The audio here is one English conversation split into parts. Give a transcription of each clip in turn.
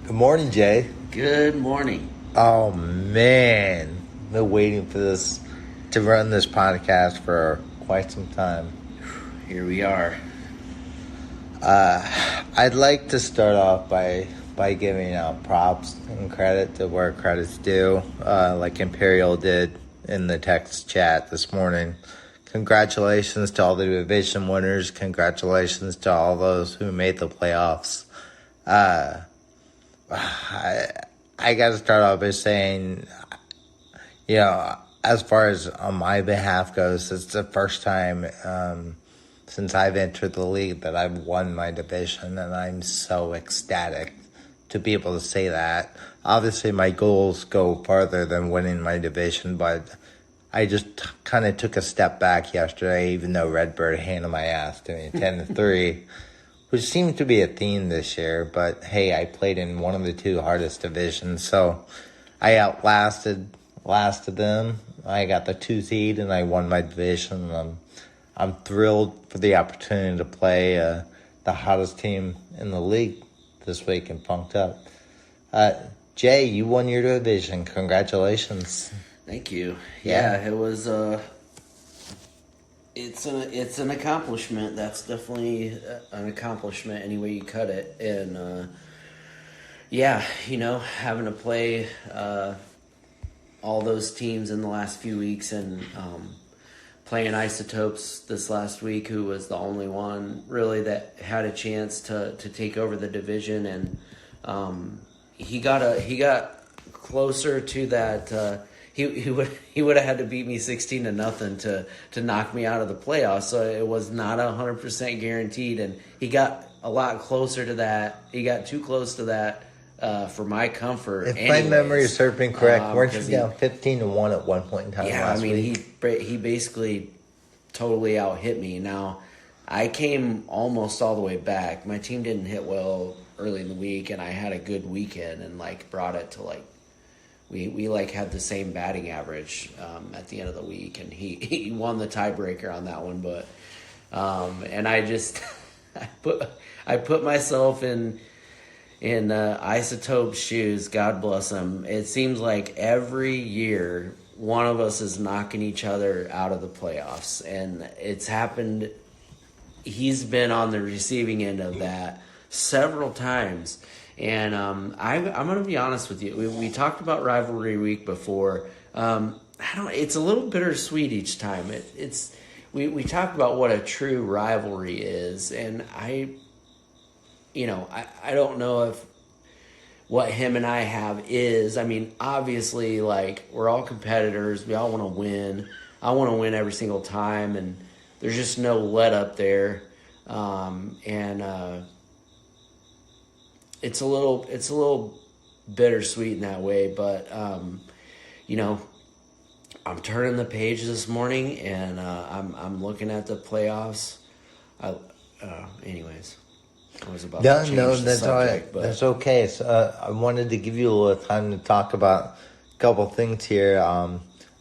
Good morning, Jay. Good morning. Oh man, been waiting for this to run this podcast for quite some time. Here we are. I'd like to start off by giving out props and credit to where credit's due, like Imperial did in the text chat this morning. Congratulations to all the division winners. Congratulations to all those who made the playoffs. I got to start off by saying, as far as on my behalf goes, it's the first time since I've entered the league that I've won my division, and I'm so ecstatic to be able to say that. Obviously, my goals go farther than winning my division, but I just kind of took a step back yesterday, even though Redbird handed my ass to me 10-3. Which seems to be a theme this year, but hey, I played in one of the two hardest divisions, so I outlasted them. I got the 2 seed and I won my division. I'm thrilled for the opportunity to play the hottest team in the league this week and Funked Up. Jay, you won your division. Congratulations. Thank you. Yeah, it was it's an accomplishment. That's definitely an accomplishment any way you cut it. And having to play all those teams in the last few weeks and playing Isotopes this last week, who was the only one really that had a chance to take over the division, and he got closer to that. He would have had to beat me 16-0 to knock me out of the playoffs. So it was not 100% guaranteed, and he got a lot closer to that. He got too close to that for my comfort. If my memory is serving correct, weren't you down 15-1 at one point in time? Yeah, last week? he basically totally out hit me. Now I came almost all the way back. My team didn't hit well early in the week, and I had a good weekend and brought it to We had the same batting average at the end of the week, and he won the tiebreaker on that one. But and I just I put myself in Isotope's shoes. God bless him. It seems like every year one of us is knocking each other out of the playoffs, and it's happened. He's been on the receiving end of that several times. And I'm going to be honest with you. We talked about rivalry week before. It's a little bittersweet each time. We talked about what a true rivalry is, and I don't know if what him and I have is. I mean, obviously, we're all competitors. We all want to win. I want to win every single time, and there's just no let up there. It's a little bittersweet in that way, but I'm turning the page this morning, and I'm looking at the playoffs. Anyways, I was about to change the subject, all right. but That's okay. So, I wanted to give you a little time to talk about a couple things here.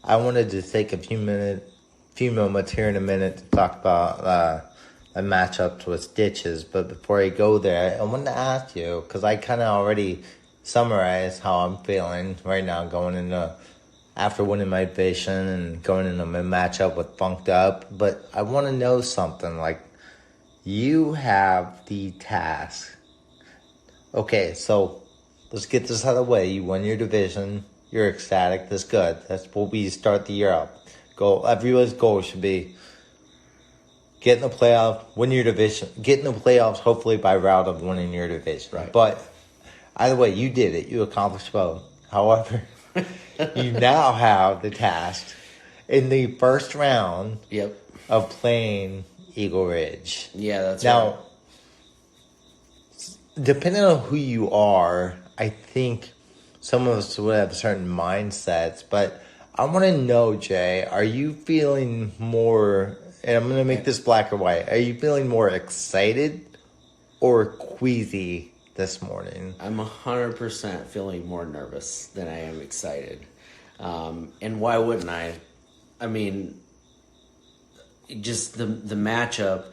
I wanted to take a few moments here in a minute to talk about a matchup with Stitches, but before I go there, I wanted to ask you, because I kind of already summarized how I'm feeling right now after winning my division and going into my matchup with Funked Up, but I want to know something, you have the task. Okay, so let's get this out of the way. You won your division, you're ecstatic, that's good. That's what we start the year up. Everyone's goal should be get in the playoff, win your division, get in the playoffs, hopefully by route of winning your division. Right. But either way, you did it. You accomplished both. However, you now have the task in the first round of playing Eagle Ridge. Yeah, that's now, right. Depending on who you are, I think some of us would have certain mindsets. But I want to know, Jay, are you feeling more... And I'm going to make this black or white. Are you feeling more excited or queasy this morning? I'm 100% feeling more nervous than I am excited. And why wouldn't I? I mean, just the matchup.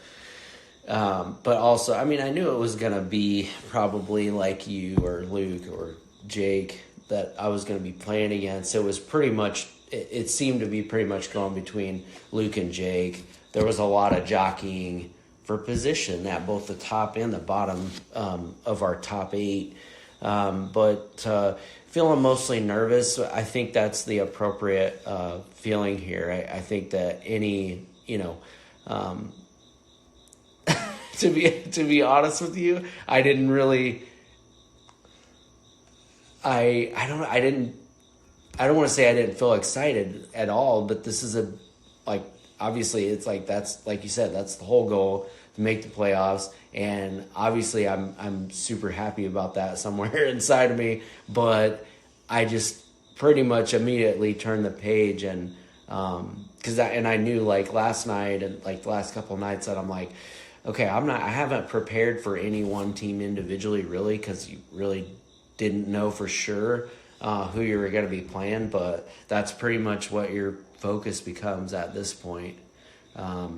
But also, I mean, I knew it was going to be probably like you or Luke or Jake that I was going to be playing against. It was pretty much, it seemed to be pretty much going between Luke and Jake. There was a lot of jockeying for position at both the top and the bottom of our top 8. But feeling mostly nervous, I think that's the appropriate feeling here. I think that any, to be honest with you, I didn't really. I don't want to say I didn't feel excited at all, but this is obviously it's like that's like you said, that's the whole goal, to make the playoffs, and obviously I'm super happy about that somewhere inside of me, but I just pretty much immediately turned the page and because I knew like last night and like the last couple of nights that I'm like, okay, I haven't prepared for any one team individually really, because you really didn't know for sure who you were going to be playing, but that's pretty much what your focus becomes at this point.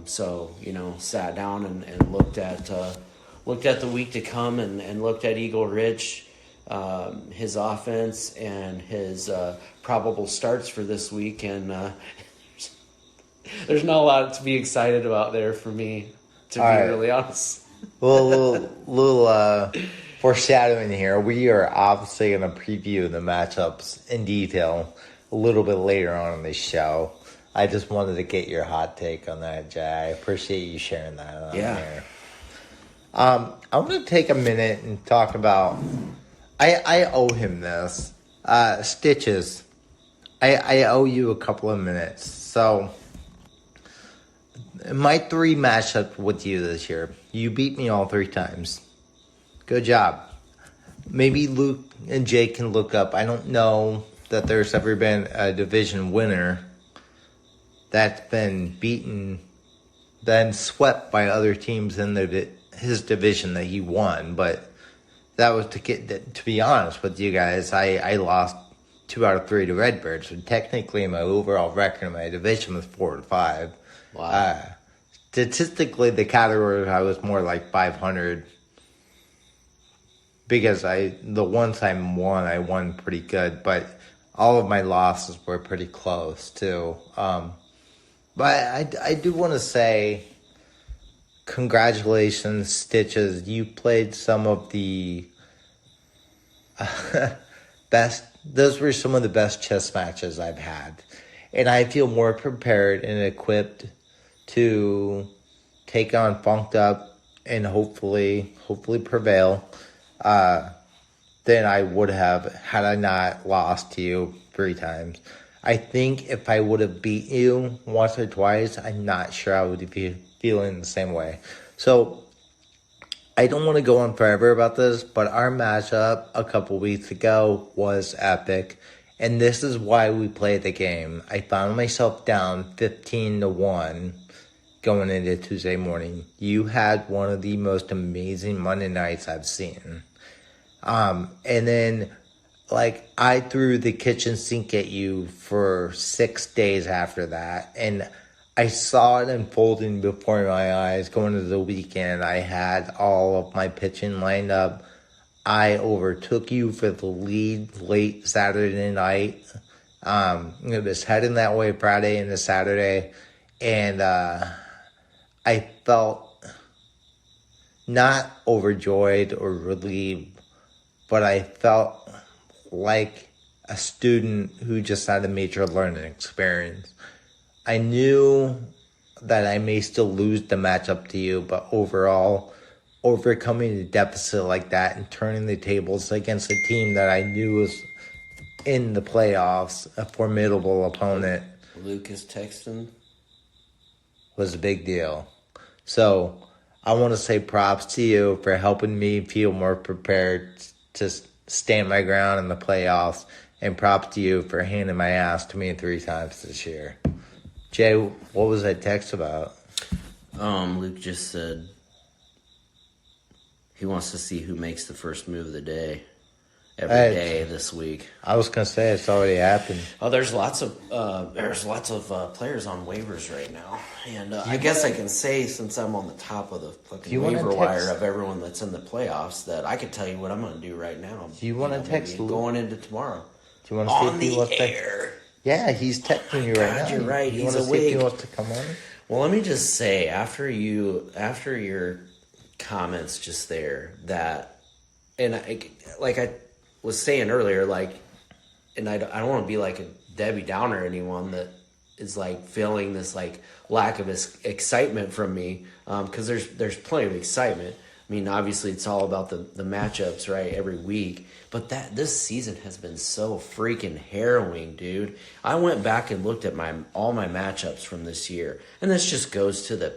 So, sat down and looked at the week to come and looked at Eagle Ridge, his offense and his probable starts for this week, and there's not a lot to be excited about there for me, to be really honest. Well, little foreshadowing here. We are obviously going to preview the matchups in detail a little bit later on in the show. I just wanted to get your hot take on that, Jay. I appreciate you sharing that on here. I want to take a minute and talk about. I owe him this. Stitches. I owe you a couple of minutes. So, my 3 matchups with you this year, you beat me all 3 times. Good job. Maybe Luke and Jake can look up. I don't know that there's ever been a division winner that's been beaten, then swept by other teams in his division that he won. But that was to be honest with you guys, I lost 2 out of 3 to Redbirds. So technically, my overall record in my division was 4-5. Wow. Statistically, the category I was more like 500 because the ones I won pretty good, but all of my losses were pretty close too. But I do want to say congratulations, Stitches. You played some of the best. Those were some of the best chess matches I've had, and I feel more prepared and equipped to take on Funked Up and hopefully prevail than I would have had I not lost to you 3 times. I think if I would have beat you once or twice, I'm not sure I would be feeling the same way. So I don't want to go on forever about this, but our matchup a couple weeks ago was epic. And this is why we played the game. I found myself down 15-1 going into Tuesday morning. You had one of the most amazing Monday nights I've seen. And then, I threw the kitchen sink at you for 6 days after that. And I saw it unfolding before my eyes going into the weekend. I had all of my pitching lined up. I overtook you for the lead late Saturday night. It was heading that way Friday into Saturday. And I felt not overjoyed or relieved, but I felt like a student who just had a major learning experience. I knew that I may still lose the matchup to you, but overall, overcoming a deficit like that and turning the tables against a team that I knew was in the playoffs, a formidable opponent. Lucas texting Was a big deal. So I want to say props to you for helping me feel more prepared to stand my ground in the playoffs, and props to you for handing my ass to me 3 times this year. Jay, what was that text about? Luke just said he wants to see who makes the first move of the day. every day this week. I was gonna say it's already happened. Oh, there's lots of players on waivers right now, and I guess I can say, since I'm on the top of the fucking waiver wire of everyone that's in the playoffs, that I could tell you what I'm going to do right now. Do you want to text Luke? Going into tomorrow? Do you want to see if he wants to? Yeah, he's texting you right now. You're right. You He's want to awake. see if he wants to come on? Well, let me just say, after your comments just there, that, and like I was saying earlier, like, and I don't want to be like a Debbie Downer or anyone that is like feeling this like lack of excitement from me, because there's plenty of excitement. I mean, obviously it's all about the matchups, right, every week. But this season has been so freaking harrowing, dude. I went back and looked at all my matchups from this year, and this just goes to the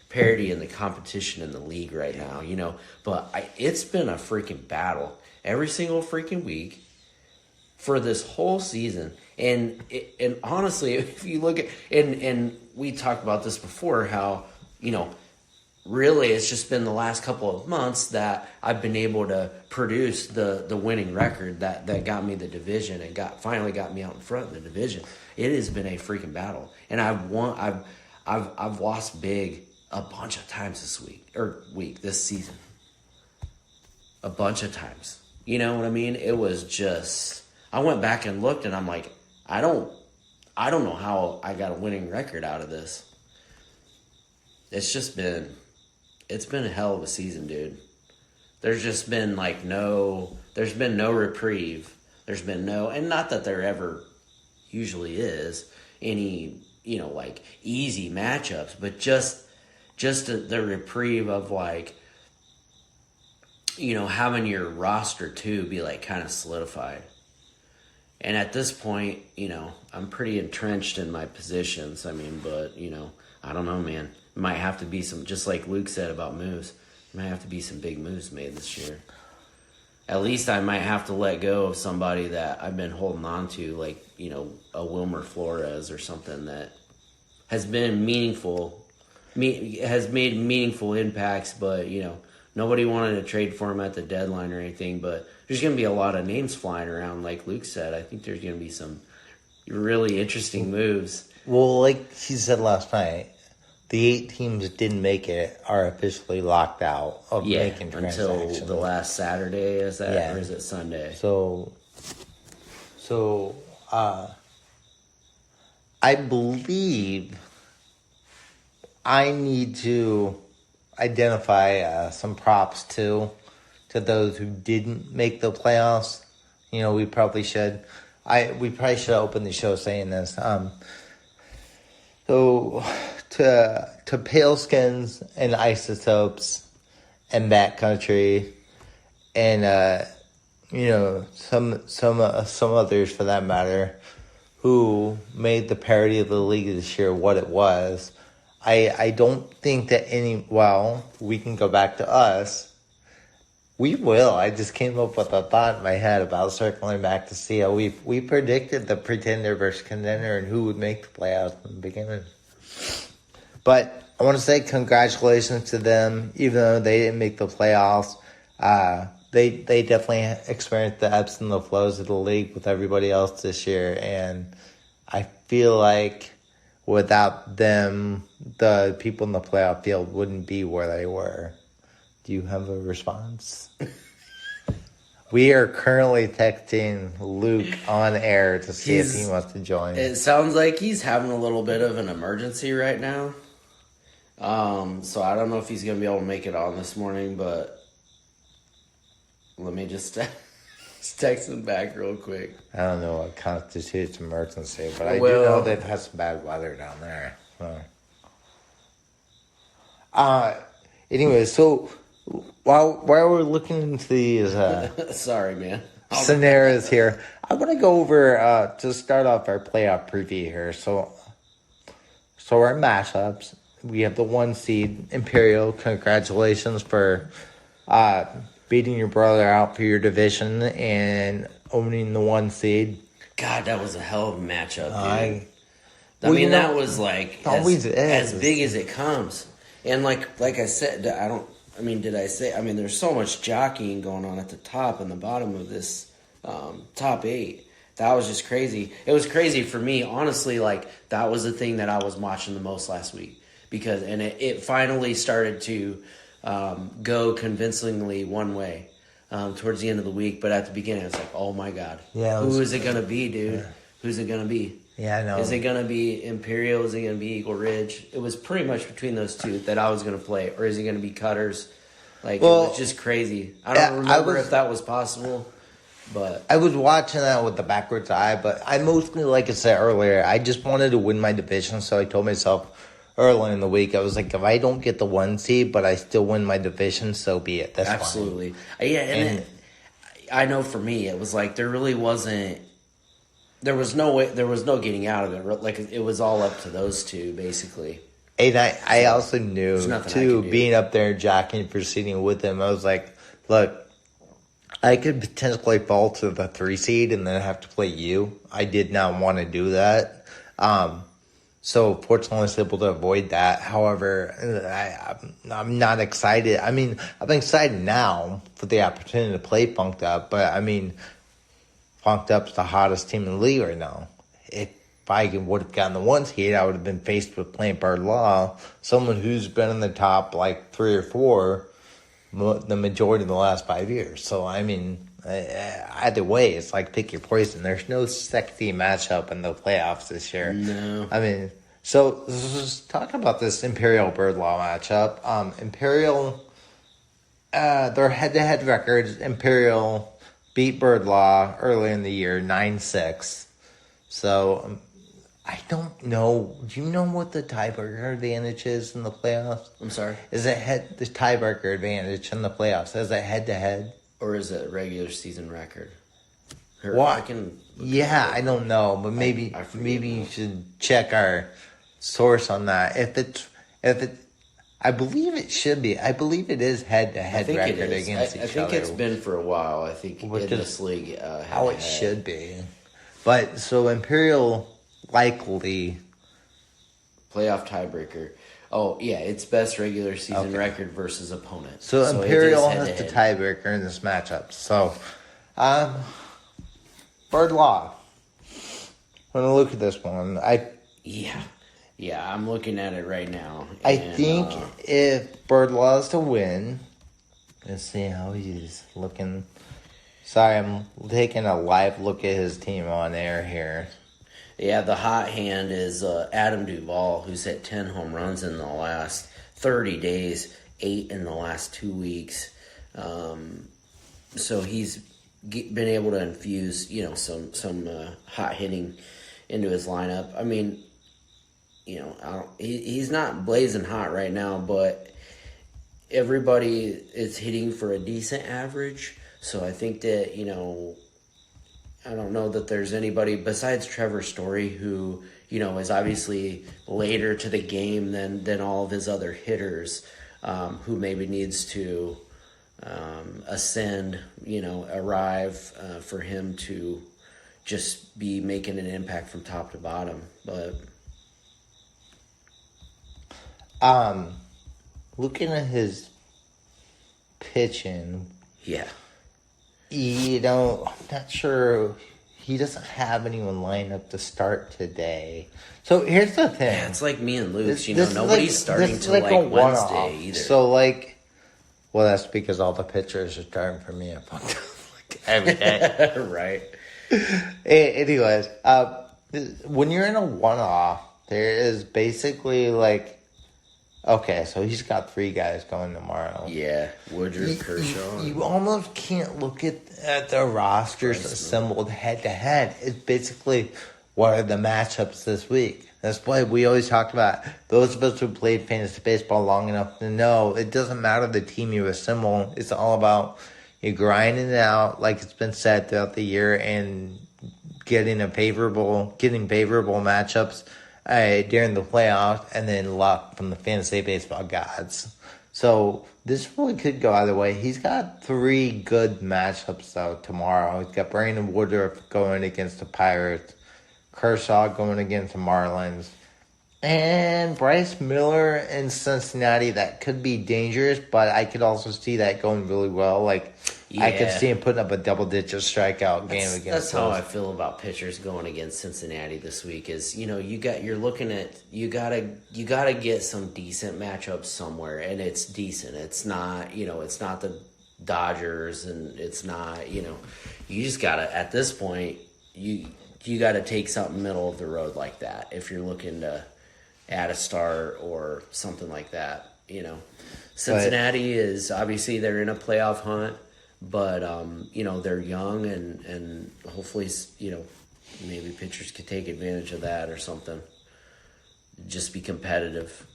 parity and the competition in the league right now, you know. But it's been a freaking battle every single freaking week for this whole season. And honestly, if you look at, and we talked about this before, how, you know, really it's just been the last couple of months that I've been able to produce the winning record that got me the division and finally got me out in front in the division. It has been a freaking battle, and I've lost big a bunch of times this season, a bunch of times. You know what I mean? It was just, I went back and looked, and I'm like, I don't know how I got a winning record out of this. It's been a hell of a season, dude. There's just been there's been no reprieve. There's been and not that there ever usually is any, you know, like easy matchups, but just the reprieve of, like, you know, having your roster too be like kind of solidified. And at this point, you know, I'm pretty entrenched in my positions. I mean, but, you know, I don't know, man. It might have to be some, just like Luke said about moves, there might have to be some big moves made this year. At least I might have to let go of somebody that I've been holding on to, like, you know, a Wilmer Flores or something that has been has made meaningful impacts, but, you know, nobody wanted to trade for him at the deadline or anything. But there's going to be a lot of names flying around, like Luke said. I think there's going to be some really interesting moves. Well, like he said last night, the 8 teams that didn't make it are officially locked out of making transactions. Until the last Saturday, is that, or is it Sunday? So, I believe I need to identify some props to those who didn't make the playoffs. You know, we probably should. We probably should open the show saying this. So to Paleskins and Isotopes and Backcountry and you know, some others for that matter, who made the parity of the league this year what it was. I don't think that we can go back to us. We will. I just came up with a thought in my head about circling back to see how we predicted the pretender versus contender and who would make the playoffs in the beginning. But I want to say congratulations to them, even though they didn't make the playoffs. They definitely experienced the ebbs and the flows of the league with everybody else this year, and I feel like without them, the people in the playoff field wouldn't be where they were. Do you have a response? We are currently texting Luke on air to see if he wants to join. It sounds like he's having a little bit of an emergency right now. So I don't know if he's going to be able to make it on this morning, but let me just text him back real quick. I don't know what constitutes emergency, but I do know they've had some bad weather down there. So. Anyway, so while we're looking into these sorry, man, scenarios here, I want to go over to start off our playoff preview here. So our matchups. We have the 1 seed Imperial. Congratulations for beating your brother out for your division and owning the 1 seed. God, that was a hell of a matchup, dude. That was like as big as it comes. And like I said, there's so much jockeying going on at the top and the bottom of this top 8. That was just crazy. It was crazy for me, honestly. Like, that was the thing that I was watching the most last week because, and it finally started to go convincingly one way towards the end of the week. But at the beginning, it's like, oh my god, who is it gonna be, dude? Yeah. Who's it gonna be? Yeah, I know. Is it gonna be Imperial? Is it gonna be Eagle Ridge? It was pretty much between those two that I was gonna play, or is it gonna be Cutters? Like, well, it was just crazy. I don't remember if that was possible. But I was watching that with the backwards eye, but I mostly, like I said earlier, I just wanted to win my division, so I told myself early in the week, I was like, if I don't get the 1 seed, but I still win my division, so be it. That's absolutely fine. Yeah, and I know for me, it was like there really wasn't. There was no way. There was no getting out of it. Like, it was all up to those two, basically. And I also knew too, being up there jacking for seeding with him, I was like, look, I could potentially fall to the 3 seed and then have to play you. I did not want to do that. So fortunately I was able to avoid that. However, I'm not excited. I mean, I'm excited now for the opportunity to play Funked Up, but I mean, Funked Up's the hottest team in the league right now. If I would have gotten the 1 seed, I would have been faced with playing Bird Law, someone who's been in the top like 3 or 4 the majority of the last 5 years. So, I mean, either way, it's like pick your poison. There's no sexy matchup in the playoffs this year. No. I mean, so let's talk about this Imperial Bird Law matchup. Imperial, their head-to-head records, Imperial beat Bird Law early in the year, 9-6. So, I don't know. Do you know what the tiebreaker advantage is in the playoffs? I'm sorry? Is it the tiebreaker advantage in the playoffs? Is it head-to-head? Or is it a regular season record? What? I don't know, but maybe you should check our source on that. If it, I believe it should be. I believe it is head-to-head record against each other. I think it's been for a while. I think in this league, how it should be. But so Imperial likely playoff tiebreaker. Oh yeah, it's best regular season record versus opponent. So Imperial has the tiebreaker in this matchup. So, Bird Law. When I look at this one, I'm looking at it right now. I think if Bird Law is to win, let's see how he's looking. Sorry, I'm taking a live look at his team on air here. Yeah, the hot hand is Adam Duvall, who's hit 10 home runs in the last 30 days, 8 in the last 2 weeks. So he's been able to infuse, some hot hitting into his lineup. I mean, he's not blazing hot right now, but everybody is hitting for a decent average. So I think that, I don't know that there's anybody besides Trevor Story who, is obviously later to the game than all of his other hitters, who maybe needs to ascend, arrive for him to just be making an impact from top to bottom. But looking at his pitching, I'm not sure. He doesn't have anyone lined up to start today. So here's the thing. Yeah, it's like me and Luke. Nobody's starting till like Wednesday either. So that's because all the pitchers are starting for me every day. Right. Anyways, when you're in a one-off, there is basically okay, so he's got 3 guys going tomorrow. Yeah, Woodruff, Kershaw. You almost can't look at the rosters assembled head-to-head. It's basically, what are the matchups this week? That's why we always talk about, those of us who played fantasy baseball long enough to know, it doesn't matter the team you assemble. It's all about you grinding it out, like it's been said throughout the year, and getting favorable matchups during the playoffs, and then luck from the fantasy baseball gods. So this really could go either way. He's got 3 good matchups though tomorrow. He's got Brandon Woodruff going against the Pirates, Kershaw going against the Marlins, and Bryce Miller in Cincinnati. That could be dangerous, but I could also see that going really well. I could Yeah. see him putting up a double-digit strikeout game against. That's how those. I feel about pitchers going against Cincinnati this week. Is you gotta get some decent matchups somewhere, and it's decent. It's not it's not the Dodgers, and it's not you just gotta at this point you gotta take something middle of the road like that if you're looking to add a start or something like that. Cincinnati is obviously they're in a playoff hunt. But they're young and hopefully maybe pitchers could take advantage of that or something. Just be competitive.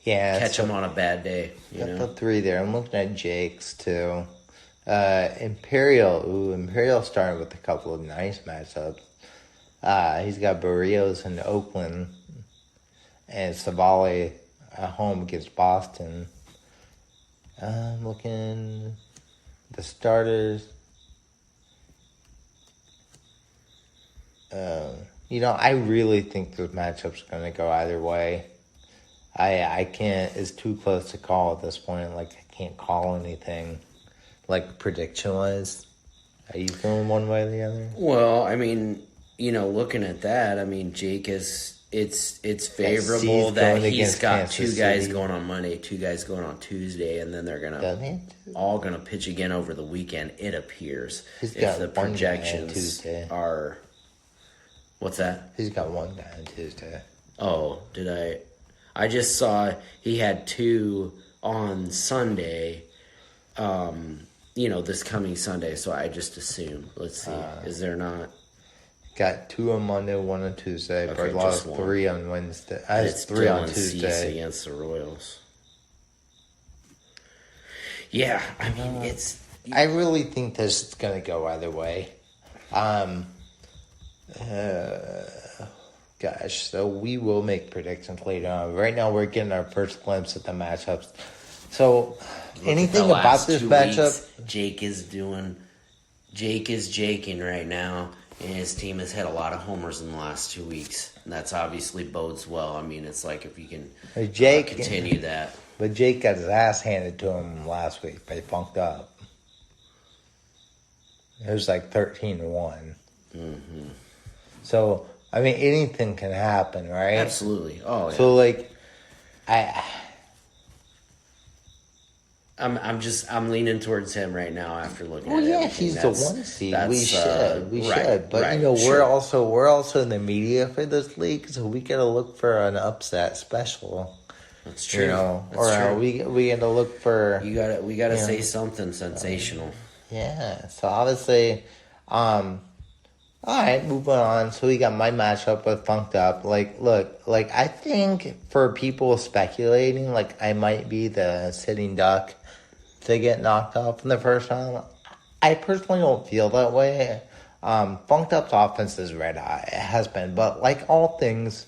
Yeah, Catch them on a bad day. Got the 3 there. I'm looking at Jake's too. Imperial starting with a couple of nice matchups. He's got Barrios in Oakland and Savali at home against Boston. I'm looking. The starters, I really think this matchup's going to go either way. I can't, it's too close to call at this point. Like, I can't call anything, like, prediction-wise. Are you feeling one way or the other? Well, I mean, looking at that, I mean, Jake is... It's favorable that he's got Kansas 2 guys going on Monday, 2 guys going on Tuesday, and then they're all gonna pitch again over the weekend. It appears if the projections are. What's that? He's got 1 guy on Tuesday. Oh, did I? I just saw he had 2 on Sunday. This coming Sunday. So I just assume. Let's see. Is there not? Got 2 on Monday, 1 on Tuesday, but lost 3 on Wednesday. It's 3 on Tuesday against the Royals. Yeah, I mean it's. I really think this is gonna go either way. So we will make predictions later on. Right now, we're getting our first glimpse at the matchups. So, anything about this matchup? Jake is jaking right now. And his team has had a lot of homers in the last 2 weeks. And that's obviously bodes well. I mean, it's like if you can continue that. But Jake got his ass handed to him last week. They funked up. It was like 13-1. Mm-hmm. So, I mean, anything can happen, right? Absolutely. Oh, yeah. So, I'm leaning towards him right now after looking at it. Well, yeah, he's the 1 seed. We should. But we're also in the media for this league, so we gotta look for an upset special. That's true. We gotta look for. We gotta say something sensational. Yeah. So obviously, all right, moving on. So we got my matchup with Funked Up. I think for people speculating, I might be the sitting duck to get knocked off in the first round. I personally don't feel that way. Funked Up's offense is red hot. It has been. But like all things,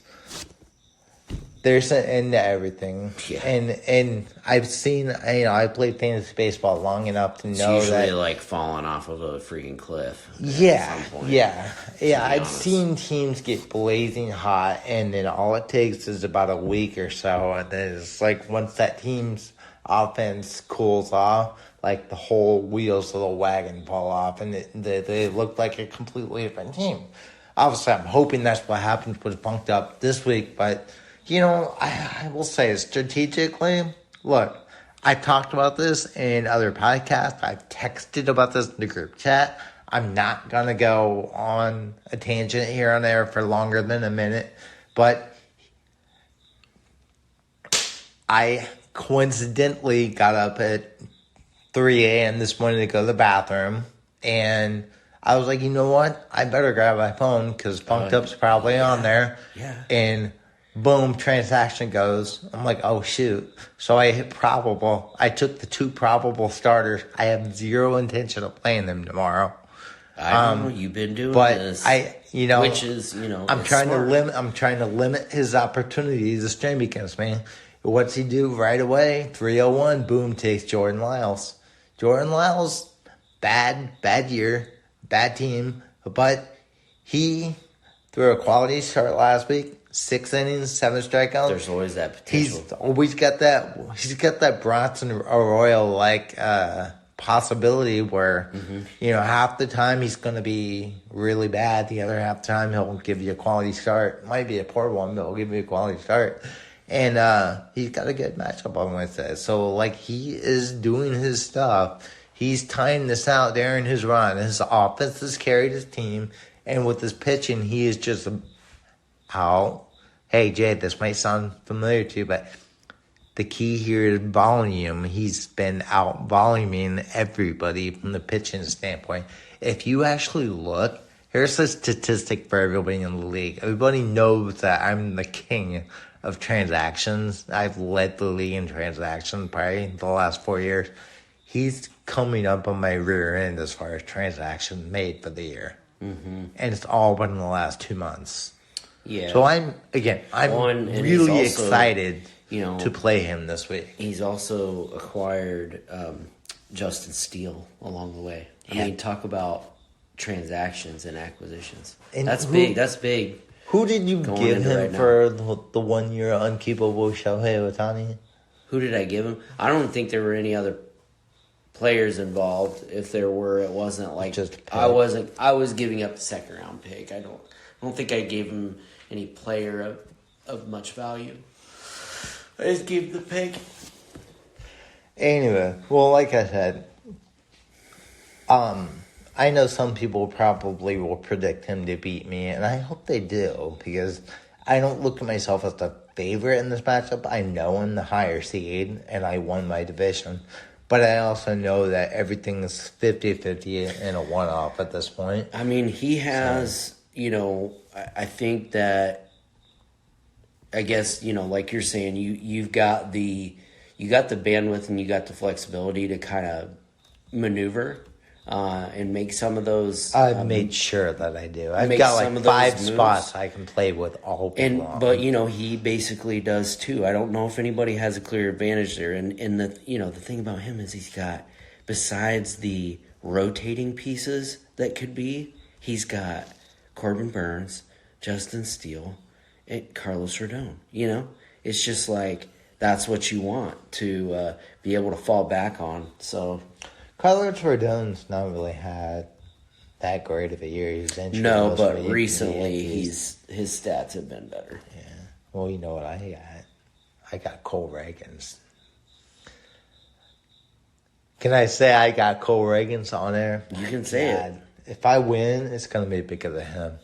there's an end to everything. Yeah. And I've seen, I played fantasy baseball long enough to know it's usually that. Like falling off of a freaking cliff. Yeah. I've seen teams get blazing hot, and then all it takes is about a week or so. And then it's like once that team's offense cools off, the whole wheels of the wagon fall off, and they look like a completely different team. Obviously, I'm hoping that's what happens with Punked Up this week, but, I will say strategically, look, I talked about this in other podcasts. I've texted about this in the group chat. I'm not going to go on a tangent here and there for longer than a minute, but I coincidentally got up at 3 a.m. this morning to go to the bathroom, and I was like, you know what? I better grab my phone because Funked Up's probably on there. Yeah. And boom, transaction goes. I'm like, oh, shoot. So I hit probable. I took the 2 probable starters. I have zero intention of playing them tomorrow. I know you've been doing this. Which is, I'm trying to limit his opportunities to stream against me. What's he do right away? 301, boom, takes Jordan Lyles. Jordan Lyles, bad year, bad team, but he threw a quality start last week. 6 innings, 7 strikeouts. There's always that potential. He's got that Bronson Arroyo possibility where, half the time he's going to be really bad. The other half the time he'll give you a quality start. Might be a poor one, but he'll give you a quality start. And he's got a good matchup on Wednesday. So, he is doing his stuff. He's tying this out during his run. His offense has carried his team. And with his pitching, he is just out. Hey, Jay, this might sound familiar to you, but the key here is volume. He's been out voluming everybody from the pitching standpoint. If you actually look, here's a statistic for everybody in the league. Everybody knows that I'm the king of transactions. I've led the league in transactions probably the last 4 years. He's coming up on my rear end as far as transactions made for the year. Mm-hmm. And it's all been in the last 2 months. Yeah. So I'm really excited to play him this week. He's also acquired Justin Steele along the way. I mean, talk about transactions and acquisitions. And that's big. That's big. Who did you give him for the 1 year unkeepable Shohei Ohtani? Who did I give him? I don't think there were any other players involved. If there were, it wasn't like just I was giving up the second round pick. I don't think I gave him any player of much value. I just gave the pick. Anyway, well, like I said, I know some people probably will predict him to beat me, and I hope they do, because I don't look at myself as the favorite in this matchup. I know I'm the higher seed, and I won my division. But I also know that everything is 50-50 and a one-off at this point. I mean, he has, I think that, I guess, like you're saying, you've got the bandwidth and you got the flexibility to kind of maneuver and make some of those. I've made sure that I do. I've got 5 spots I can play with all day long. But he basically does too. I don't know if anybody has a clear advantage there. And the the thing about him is he's got, besides the rotating pieces that could be, he's got Corbin Burns, Justin Steele, and Carlos Rodon. It's just that's what you want to be able to fall back on. So Carlos Rodon's not really had that great of a year. He's injured. No, but recently his stats have been better. Yeah. Well, you know what I got? I got Cole Reagans. Can I say I got Cole Reagans on there? You can say it. If I win, it's going to be because of him.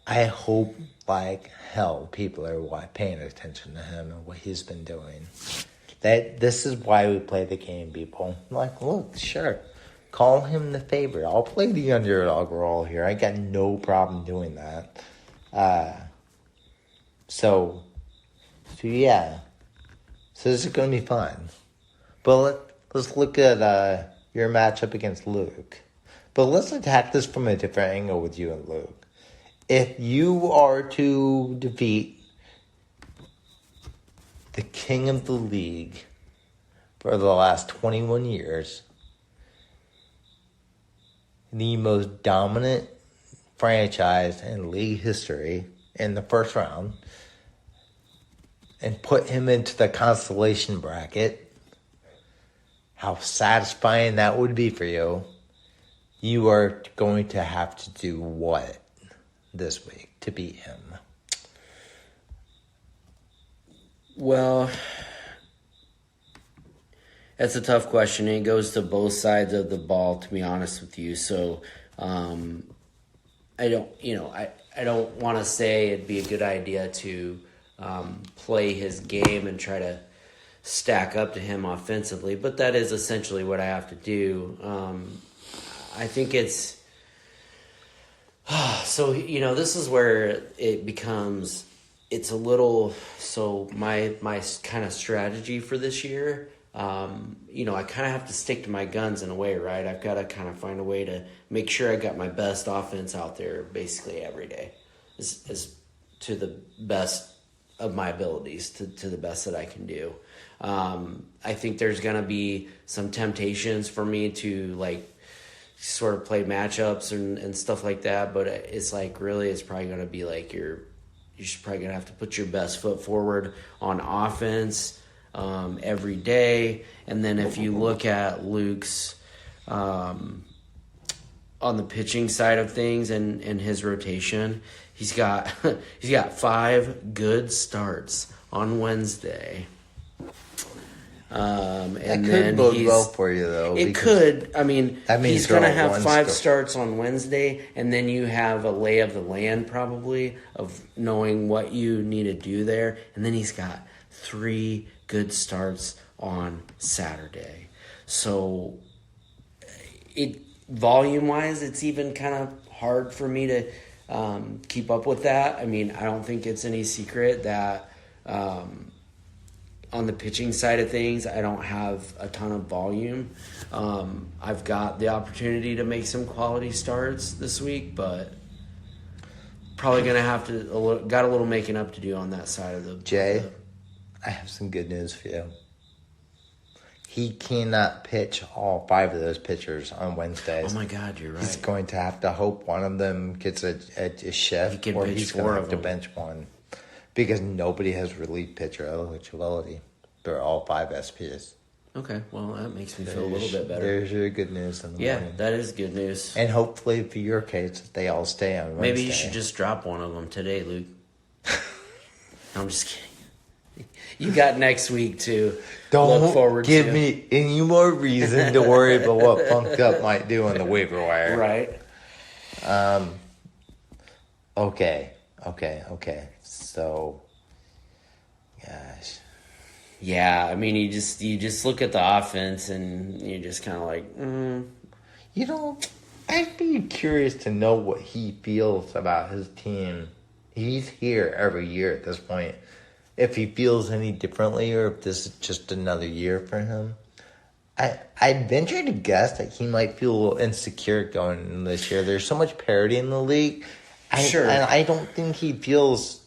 I hope like hell people are paying attention to him and what he's been doing. This is why we play the game, people. Look, sure, call him the favorite. I'll play the underdog role here. I got no problem doing that. So yeah. So this is going to be fun. But let's look at your matchup against Luke. But let's attack this from a different angle with you and Luke. If you are to defeat the king of the league for the last 21 years, the most dominant franchise in league history in the first round, and put him into the consolation bracket, how satisfying that would be for you. You are going to have to do what this week to beat him? Well, that's a tough question. It goes to both sides of the ball, to be honest with you. So, I don't want to say it'd be a good idea to play his game and try to stack up to him offensively, but that is essentially what I have to do. I think it's so this is where it becomes. It's a little so my kind of strategy for this year. I kind of have to stick to my guns in a way, right? I've got to kind of find a way to make sure I got my best offense out there basically every day, as to the best of my abilities, to the best that I can do. I think there's gonna be some temptations for me to sort of play matchups and stuff like that, but it's really it's probably gonna be you're probably gonna have to put your best foot forward on offense. every day. And then if you look at Luke's on the pitching side of things and his rotation, he's got 5 good starts on Wednesday. And That could then bode well for you, though. It could. I mean, that means he's going to have 5 starts on Wednesday, and then you have a lay of the land probably of knowing what you need to do there. And then he's got 3 good starts on Saturday. So volume-wise, it's even kind of hard for me to keep up with that. I mean, I don't think it's any secret that on the pitching side of things, I don't have a ton of volume. I've got the opportunity to make some quality starts this week, but probably going to have to got a little making up to do on that side of the... Jay, I have some good news for you. He cannot pitch all 5 of those pitchers on Wednesdays. Oh, my God, you're right. He's going to have to hope one of them gets a shift, or he's going to have to bench one. Because nobody has relief pitcher eligibility for all 5 SPs. Okay, well, that makes me feel a little bit better. There's your good news in the morning. Yeah, that is good news. And hopefully, for your case, they all stay on Wednesday. Maybe you should just drop one of them today, Luke. I'm just kidding. You got next week to look forward to. Don't give me any more reason to worry about what Punked Up might do on the waiver wire. Right. Okay. So, gosh. Yeah, I mean, you just look at the offense and you're just kind of like, You know, I'd be curious to know what he feels about his team. He's here every year at this point. If he feels any differently or if this is just another year for him. I'd venture to guess that he might feel a little insecure going in this year. There's so much parity in the league. Sure. And I don't think he feels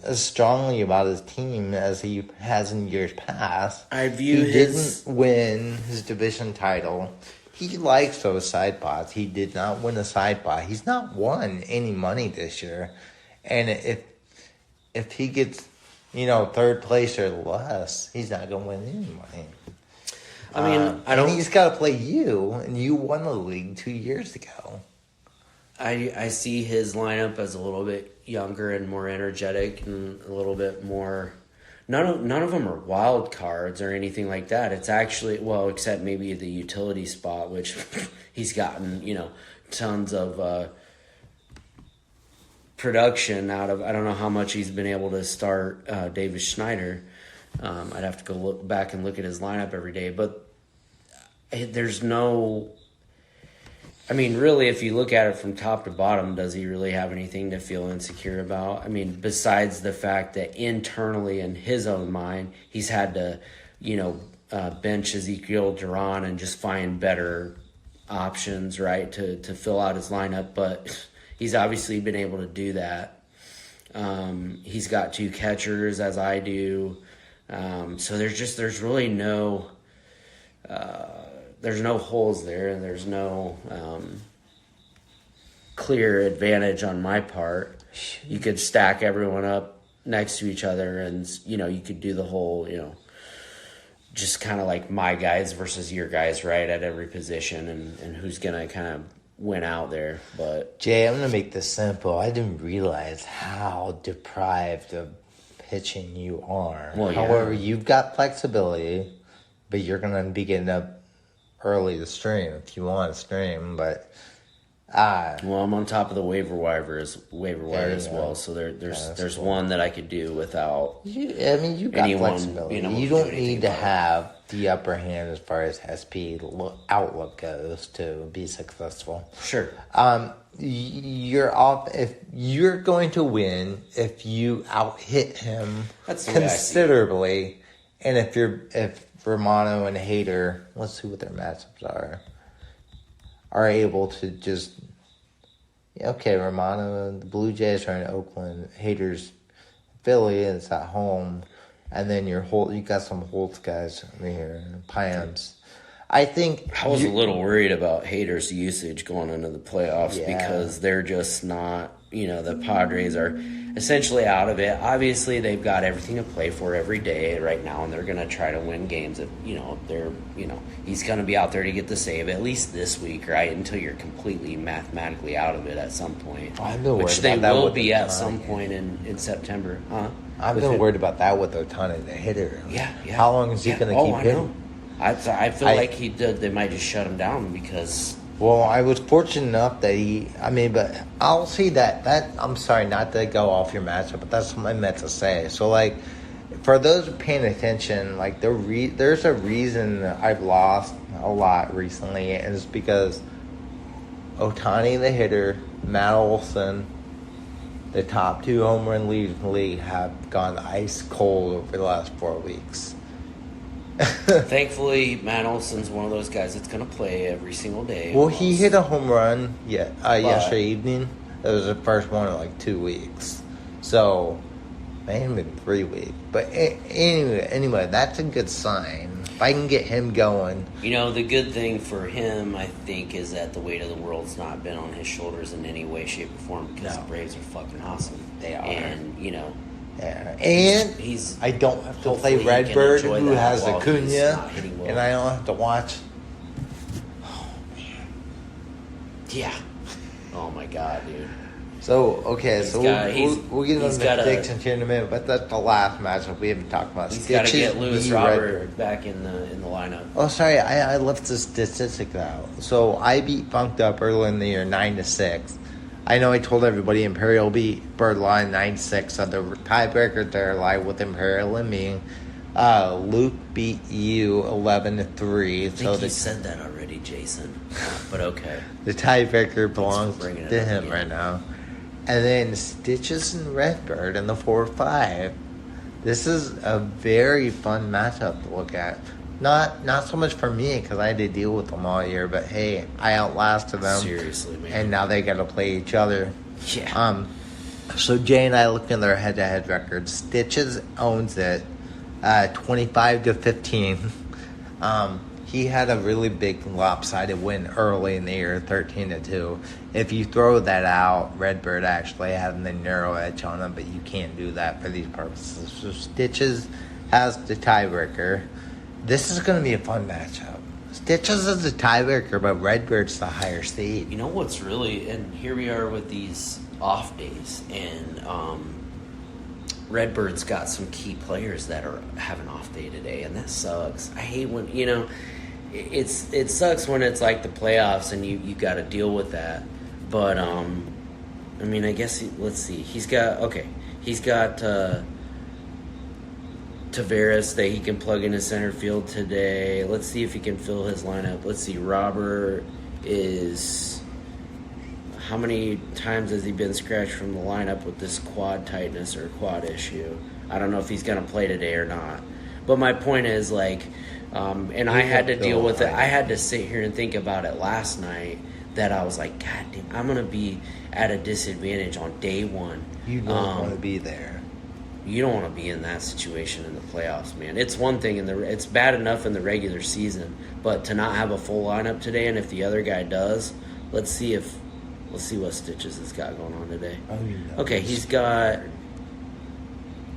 as strongly about his team as he has in years past. He didn't win his division title. He likes those side pots. He did not win a side pot. He's not won any money this year. And if he gets, third place or less, he's not going to win any money. I mean, And he's got to play you, and you won the league 2 years ago. I see his lineup as a little bit younger and more energetic and a little bit more. None of them are wild cards or anything like that. It's actually, well, except maybe the utility spot, which he's gotten, tons of production out of. I don't know how much he's been able to start Davis Schneider. I'd have to go look back and look at his lineup every day, but there's no. I mean, really, if you look at it from top to bottom, does he really have anything to feel insecure about? I mean, besides the fact that internally in his own mind, he's had to, bench Ezekiel Duran and just find better options, right, to fill out his lineup. But he's obviously been able to do that. He's got 2 catchers, as I do. So there's really no... there's no holes there, and there's no clear advantage on my part. You could stack everyone up next to each other, and you could do the whole, just kind of like my guys versus your guys, right, at every position, and who's gonna kind of win out there. But Jay, I'm gonna make this simple. I didn't realize how deprived of pitching you are. Well, yeah. However, you've got flexibility, but you're gonna be getting up early to stream if you want to stream, but well, I'm on top of the waiver wire as well, so there's one that I could do without. You've got flexibility. You don't need to have the upper hand as far as SP outlook goes to be successful. Sure. You're off if you're going to win if you out hit him considerably, and if Romano and Hader, let's see what their matchups are able to just, Romano and the Blue Jays are in Oakland, Hader's Philly, and it's at home, and then you got some Holtz guys over here, Payams. I think I was a little worried about Hader's usage going into the playoffs Yeah. because they're just not, the Padres are essentially out of it. Obviously, they've got everything to play for every day right now, and they're going to try to win games. He's going to be out there to get the save at least this week, right? Until you're completely mathematically out of it at some point. I've been worried Which they about that will with be at Ohtani. some point in September. Huh? I've been worried about that with Ohtani, the hitter. Yeah. How long is he going to keep hitting? I feel like they might just shut him down because... Well, I was fortunate enough that but I'll see that I'm sorry not to go off your matchup, but that's what I meant to say. So, like, for those paying attention, like, there's a reason that I've lost a lot recently, and it's because Ohtani, the hitter, Matt Olson, the top 2 home run leaders in the league, have gone ice cold over the last 4 weeks. Thankfully, Matt Olson's one of those guys that's going to play every single day. Well, he hit a home run yesterday evening. It was the first one in like 2 weeks. So, may have been 3 weeks. But anyway, that's a good sign. If I can get him going. The good thing for him, I think, is that the weight of the world's not been on his shoulders in any way, shape, or form because the Braves are fucking awesome. They are. And, Yeah. And I don't have to play Redbird, who has Acuna, and I don't have to watch. Oh, man. Yeah. Oh, my God, dude. So, okay, we'll get into the predictions here in a minute, but that's the last matchup we haven't talked about. He's got to get Lewis Robert back in the lineup. Oh, sorry, I left the statistic out. So, I beat Funked Up early in the year 9-6. I know I told everybody Imperial beat Birdline 9-6, so the tiebreaker there lie with Imperial and me. Luke beat you 11-3. I think you said that already, Jason. But okay. The tiebreaker belongs to him right now. And then Stitches and Redbird in the 4-5. This is a very fun matchup to look at. Not so much for me because I had to deal with them all year, but hey, I outlasted them. Seriously, man. And now they got to play each other. Yeah. So Jay and I looked in their head-to-head records. Stitches owns it, 25-15. He had a really big lopsided win early in the year, 13-2. If you throw that out, Redbird actually had the narrow edge on him, but you can't do that for these purposes. So Stitches has the tiebreaker. This is going to be a fun matchup. Stitches is the tiebreaker, but Redbird's the higher seed. You know what's really, and here we are with these off days, and Redbird's got some key players that are having off day today, and that sucks. I hate when, it sucks when it's like the playoffs and you got to deal with that. But, I guess, let's see. He's got Tavares that he can plug into center field today. Let's see if he can fill his lineup. Let's see. Robert is... How many times has he been scratched from the lineup with this quad tightness or quad issue? I don't know if he's going to play today or not. But my point is, I had to deal with it. I had to sit here and think about it last night that I was like, God damn, I'm going to be at a disadvantage on day one. You don't want to be there. You don't want to be in that situation in the playoffs, man. It's one thing it's bad enough in the regular season, but to not have a full lineup today, and if the other guy does, let's see what Stitches has got going on today. Okay, he's got.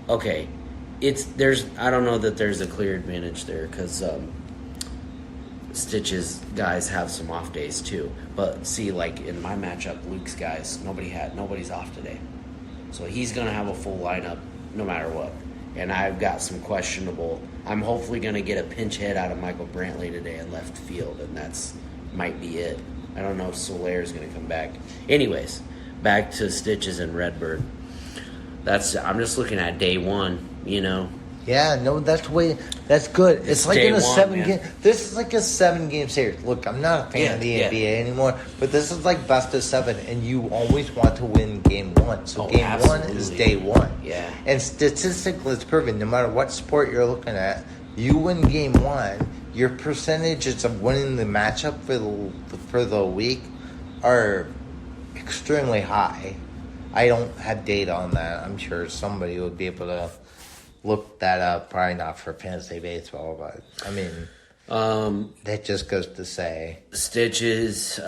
Okay, I don't know that there's a clear advantage there because Stitches guys have some off days too. But see, like in my matchup, Luke's guys, nobody's off today, so he's gonna have a full lineup no matter what. And I've got some questionable. I'm hopefully gonna get a pinch hit out of Michael Brantley today in left field, and that's might be it. I don't know if Solaire's going to come back. Anyways, back to Stitches and Redbird. I'm just looking at day one, Yeah, no, that's good. It's like in a 7-game. This is like a 7-game series. Look, I'm not a fan of the NBA anymore, but this is like best of 7, and you always want to win game 1. So game absolutely. 1 is day 1. Yeah. And statistically, it's proven no matter what sport you're looking at, you win game 1. Your percentages of winning the matchup for the week are extremely high. I don't have data on that. I'm sure somebody would be able to look that up. Probably not for fantasy baseball, but That just goes to say. Stitches,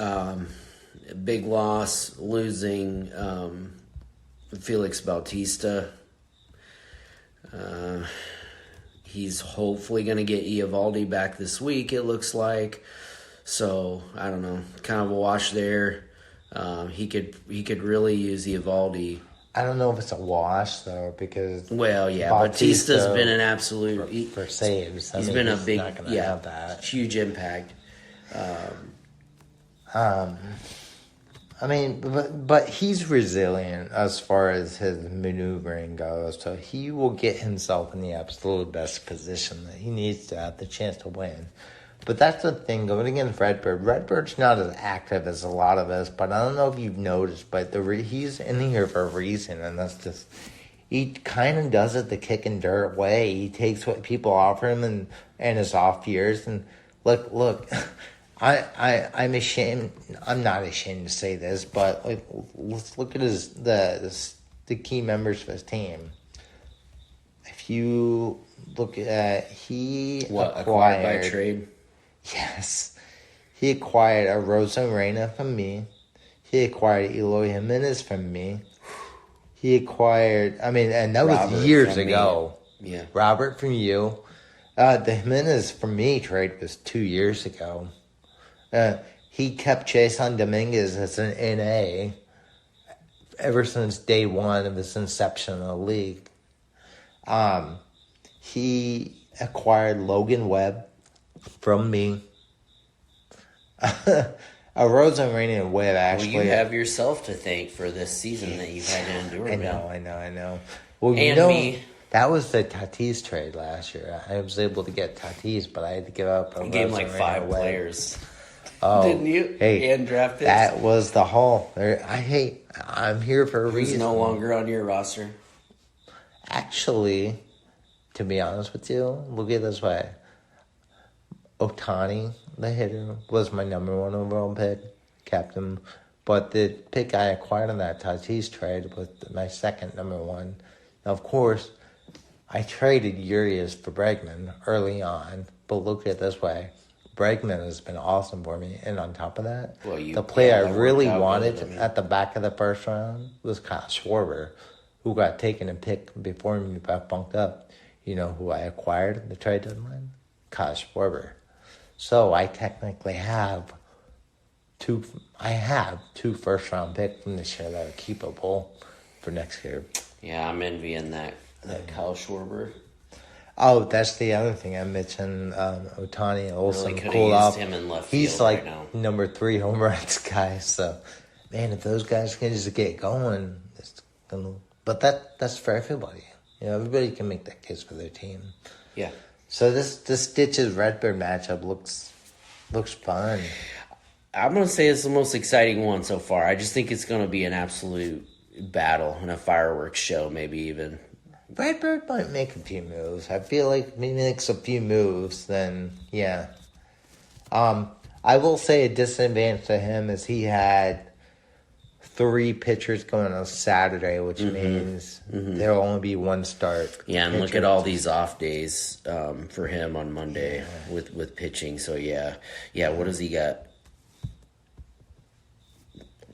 big loss, losing Felix Bautista. He's hopefully going to get Eovaldi back this week, it looks like. So, I don't know. Kind of a wash there. He could really use Eovaldi. I don't know if it's a wash, though, because... Well, yeah, Bautista's been an absolute... For saves. He's been a big, have that. huge impact. I mean, but he's resilient as far as his maneuvering goes, so he will get himself in the absolute best position that he needs to have the chance to win. But that's the thing, going against Redbird. Redbird's not as active as a lot of us, but I don't know if you've noticed, but he's in here for a reason, and that's just... He kind of does it the kick and dirt way. He takes what people offer him and his off years, and look... I'm ashamed. I'm not ashamed to say this, but let's look at the key members of his team. If you look at acquired by trade. Yes, he acquired a Rosa Reina from me. He acquired Eloy Jimenez from me. He acquired. And that was years ago. Me. Yeah, Robert from you. The Jimenez from me trade was 2 years ago. He kept Jason Dominguez as an NA ever since day one of his inception in the league. He acquired Logan Webb from me. A Rosa Reina Webb, actually. Well, you have yourself to thank for this season that you've had to endure. I know. Well, me. That was the Tatis trade last year. I was able to get Tatis, but I had to give up a You gave him Rosa like Reina 5 Webb. players. Oh, didn't you? Hey, and draft picks. That was the haul. I'm here for a reason. He's no longer on your roster. Actually, to be honest with you, look at it this way. Ohtani, the hitter, was my number 1 overall pick, captain. But the pick I acquired in that Tatis trade was my second number 1. Now, of course, I traded Urias for Bregman early on, but look at it this way. Bregman has been awesome for me, and on top of that, the player I really wanted at the back of the first round was Kyle Schwarber, who got taken and picked before me got bumped up. You know who I acquired in the trade deadline? Kyle Schwarber. So I technically have two first-round picks from this year that are keepable for next year. Yeah, I'm envying that Kyle Schwarber. Oh, that's the other thing I mentioned. Ohtani also really cooled off. Him in left He's field like right now. number 3 home runs guy. So, man, if those guys can just get going, it's gonna. But that's for everybody. Everybody can make that case for their team. Yeah. So this Stitches Redbird matchup looks fun. I'm gonna say it's the most exciting one so far. I just think it's gonna be an absolute battle and a fireworks show, maybe even. Redbird might make a few moves. I feel like if he makes a few moves, then yeah. I will say a disadvantage to him is he had 3 pitchers going on Saturday, which means there'll only be 1 start. Yeah, and look at all these off days for him on Monday with pitching. So yeah. What does he got?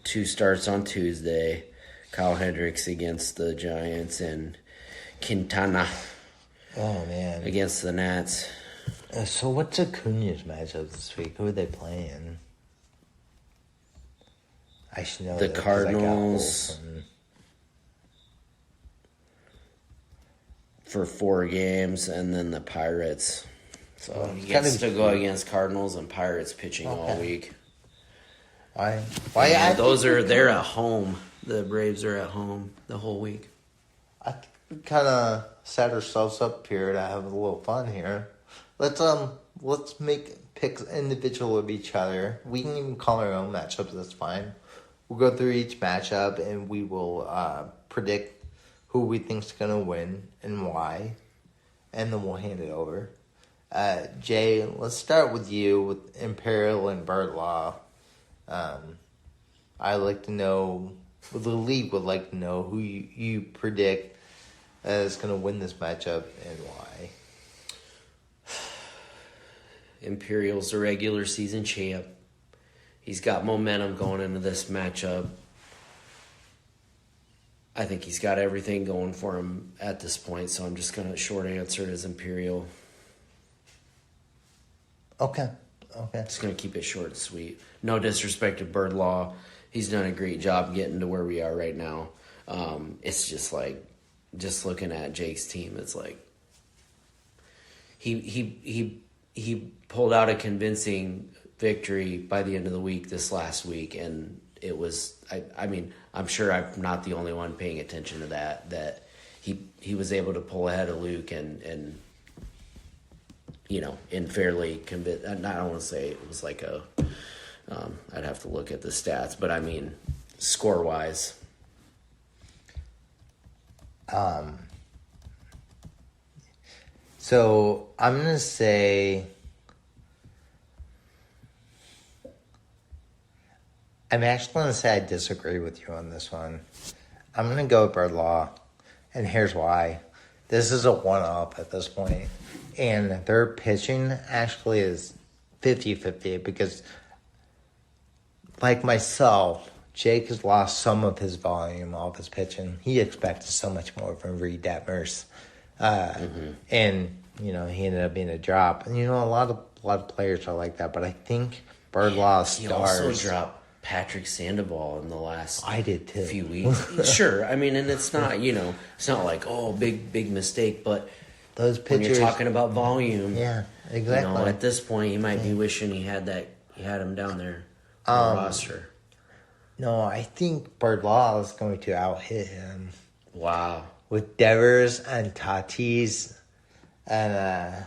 2 starts on Tuesday. Kyle Hendricks against the Giants and Quintana. Oh, man. Against the Nats. So what's Acuna's matchup this week? Who are they playing? I should know the Cardinals for 4 games, and then the Pirates. So he gets to go against Cardinals and Pirates pitching all week. They're at home. The Braves are at home the whole week. I think we kind of set ourselves up here to have a little fun here. Let's make picks individual of each other. We can even call our own matchups. That's fine. We'll go through each matchup and we will predict who we think's gonna win and why, and then we'll hand it over. Jay, let's start with you with Imperial and Bird Law. I'd like to know. The league would like to know who you predict is going to win this matchup and why. Imperial's a regular season champ. He's got momentum going into this matchup. I think he's got everything going for him at this point, so I'm just going to short answer it as Imperial. Okay. Just going to keep it short and sweet. No disrespect to Birdlaw. He's done a great job getting to where we are right now. It's just like, just looking at Jake's team, it's like he pulled out a convincing victory by the end of the week this last week, and it was, I mean, I'm sure I'm not the only one paying attention to that he was able to pull ahead of Luke and in fairly convinced. I don't want to say it was like I'd have to look at the stats, but I mean, score-wise. So I'm going to say I'm actually going to say I disagree with you on this one. I'm going to go with Birdlaw, and here's why. This is a one-up at this point, and their pitching actually is 50-50 because, like myself, Jake has lost some of his volume off his pitching. He expected so much more from Reed Detmers. And, he ended up being a drop. And, a lot of players are like that, but I think Birdlaw stars. He also dropped Patrick Sandoval in the last I did too. few weeks. Sure. I mean, and it's not, it's not like, big mistake, but those pitchers, when you're talking about volume. Yeah, exactly. At this point, he might be wishing he had him down there on the roster. No, I think Birdlaw is going to out-hit him. Wow. With Devers and Tatis and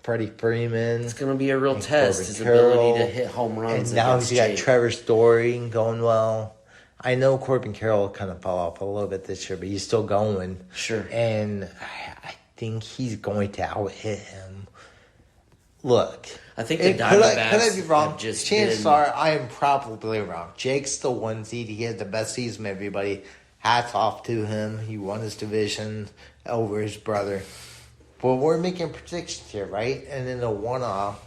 Freddie Freeman. It's going to be a real test, his ability to hit home runs. And now he's got Trevor Story going well. I know Corbin Carroll kind of fell off a little bit this year, but he's still going. Sure. And I think he's going to out-hit him. Look. I think the Diamondbacks could I be wrong? Chances are I am probably wrong. Jake's the 1 seed. He had the best season of everybody. Hats off to him. He won his division over his brother. But we're making predictions here, right? And in a one-off,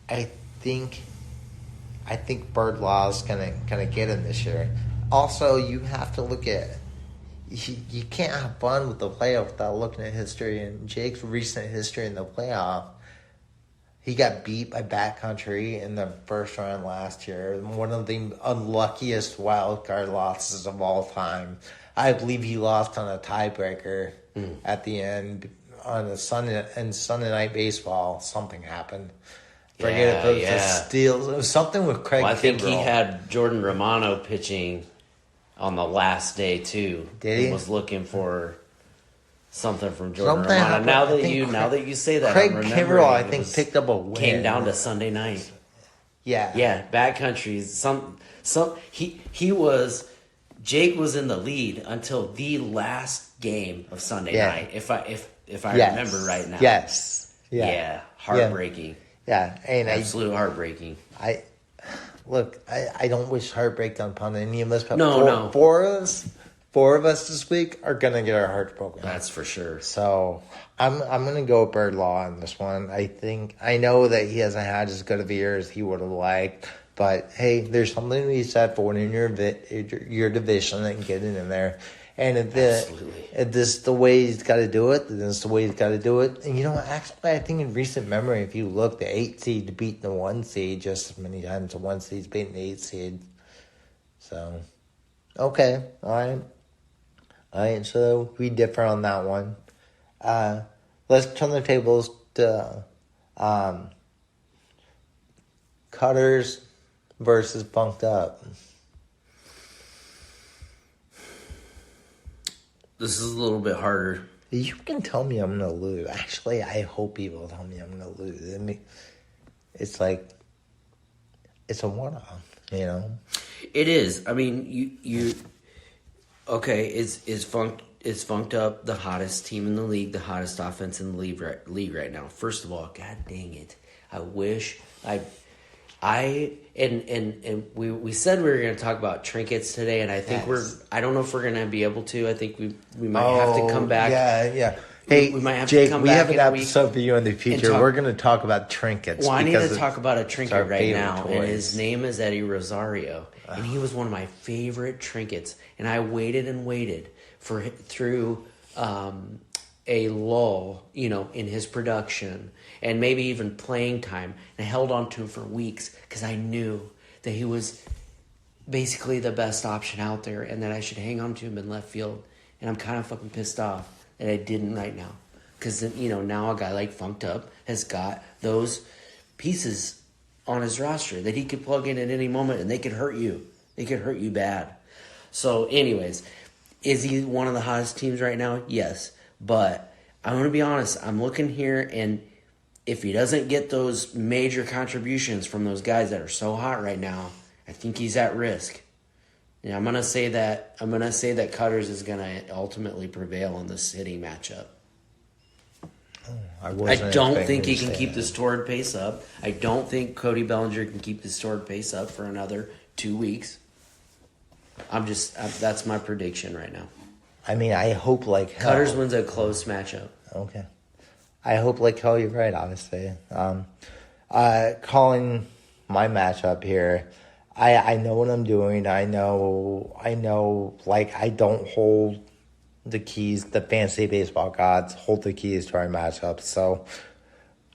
I think Birdlaw's gonna get him this year. Also, you have to look at you can't have fun with the playoff without looking at history. And Jake's recent history in the playoff. He got beat by Backcountry in the first round last year. One of the unluckiest wild card losses of all time. I believe he lost on a tiebreaker at the end on a Sunday night baseball. Something happened. Forget if it was a steal. It was something with Craig. Well, I think he had Jordan Romano pitching on the last day too. Did he? He was looking for something from Jordan Romano. Now that you say that, Craig Kimbrell, I think, picked up a win. Came down to Sunday night. Yeah, Backcountry. Jake was in the lead until the last game of Sunday night. If I remember right now. Yes. Yeah. Heartbreaking. Yeah. And absolute heartbreaking. I don't wish heartbreak upon any of us, but no. Four of us this week are gonna get our hearts broken. That's for sure. So I'm gonna go with Birdlaw on this one. I know that he hasn't had as good of a year as he would have liked, but hey, there's something to be said for winning your division and getting in there. And if this is the way he's got to do it, then it's the way he's got to do it. And actually, I think in recent memory, if you look, the 8 seed beat the 1 seed just as many times. The 1 seed's beating the 8 seed. So, okay, all right. So we differ on that one. Let's turn the tables to Cutters versus Funked Up. This is a little bit harder. You can tell me I'm going to lose. Actually, I hope people tell me I'm going to lose. I mean, it's like, it's a one-off, It is. I mean, you okay, is Funked Up the hottest team in the league, the hottest offense in the league right now? First of all, god dang it. I wish we said we were going to talk about trinkets today, and I think I don't know if we're going to be able to. I think we might have to come back. Yeah. Hey, we might have Jake, to come we back have an in a week. episode for you in the future. We're going to talk about trinkets. Well, I need to because talk about a it's trinket our right favorite now, and toys. his name is Eddie Rosario, and he was one of my favorite trinkets. And I waited and waited through a lull, in his production, and maybe even playing time, and I held on to him for weeks because I knew that he was basically the best option out there, and that I should hang on to him in left field. And I'm kind of fucking pissed off that I didn't right now. Because, now a guy like Funked Up has got those pieces on his roster that he could plug in at any moment, and they could hurt you. They could hurt you bad. So, anyways, is he one of the hottest teams right now? Yes. But I'm going to be honest. I'm looking here, and if he doesn't get those major contributions from those guys that are so hot right now, I think he's at risk. Yeah, I'm gonna say that Cutters is gonna ultimately prevail in this hitting matchup. I don't think he can keep this torrid pace up. I don't think Cody Bellinger can keep this torrid pace up for another 2 weeks. That's my prediction right now. I mean, I hope like hell. Cutters wins a close matchup. Okay. I hope like hell you're right, obviously. Calling my matchup here, I know what I'm doing. I know, like, I don't hold the keys. The fantasy baseball gods hold the keys to our matchups. So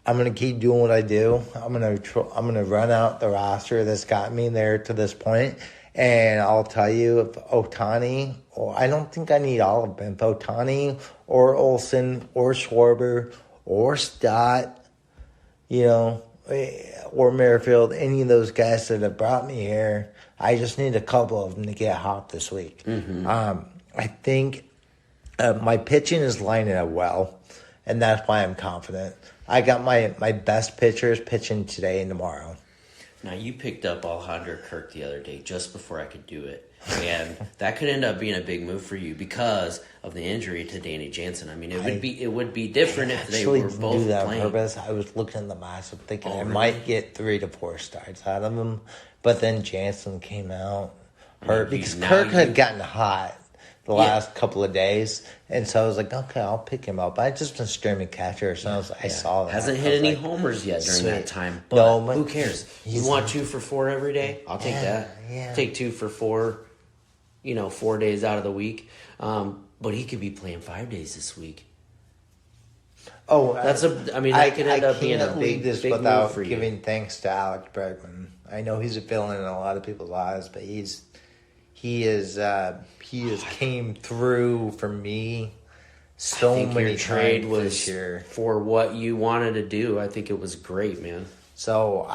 I'm going to keep doing what I do. I'm going to run out the roster that's got me there to this point. And I'll tell you, if Ohtani, I don't think I need all of them. If Ohtani or Olsen or Schwarber or Stott, or Merrifield, any of those guys that have brought me here, I just need a couple of them to get hot this week. Mm-hmm. I think my pitching is lining up well, and that's why I'm confident. I got my best pitchers pitching today and tomorrow. Now, you picked up Alejandro Kirk the other day just before I could do it. And that could end up being a big move for you because of the injury to Danny Jansen. I mean, it would be different if they were both do that playing. On purpose. I was looking at the matchup thinking I might get 3 to 4 starts out of him, but then Jansen came out hurt because Kirk had gotten hot the last couple of days, and so I was like, okay, I'll pick him up. I just been streaming catcher, so I saw that. Hasn't hit any homers yet during that time, but no, who cares? You want 2 for 4 every day? I'll take that. Yeah. Take 2 for 4, 4 days out of the week. But he could be playing 5 days this week. Oh, that could end up being a big without move for you. giving thanks to Alex Bregman. I know he's a villain in a lot of people's lives, but he came through for me so many your trade times was this year for what you wanted to do. I think it was great, man. So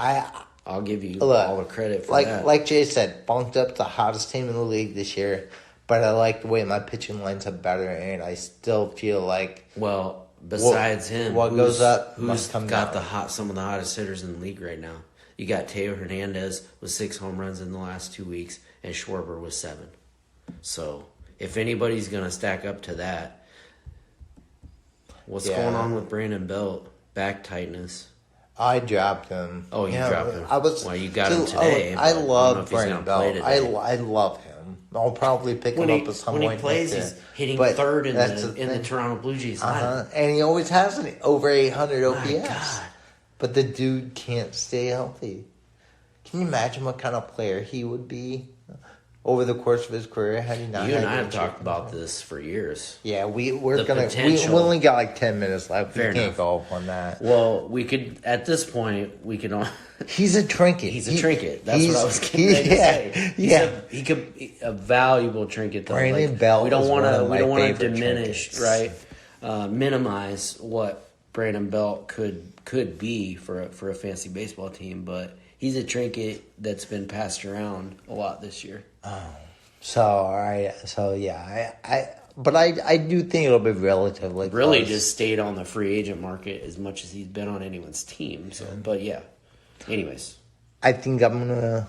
I'll give you all the credit for that. Like Jay said, bumped up the hottest team in the league this year, but I like the way my pitching lines up better, and I still feel like besides him, what goes up who's must come got down. some of the hottest hitters in the league right now? You got Teo Hernandez with 6 home runs in the last 2 weeks, and Schwarber with 7. So if anybody's going to stack up to that, what's going on with Brandon Belt? Back tightness. I dropped him. Oh, you dropped him. You got him today. I love Brandon Belt. I love him. I'll probably pick him up at some point. When he plays, he's hitting third in the Toronto Blue Jays lineup. And he always has an over 800 OPS. My God. But the dude can't stay healthy. Can you imagine what kind of player he would be over the course of his career had he not? You and I have talked about this for years. Yeah, we only got like 10 minutes left. We can't go on that. Well, we could at this point He's a trinket. He's a trinket. That's what I was getting ready to say. He could be a valuable trinket though. Brandon Belt. We don't want to diminish, trinkets. Right? Minimize what Brandon Belt could be for a fantasy baseball team, but he's a trinket that's been passed around a lot this year. But I do think it'll be relatively really close. Just stayed on the free agent market as much as he's been on anyone's team. So, but yeah. Anyways, I think I'm gonna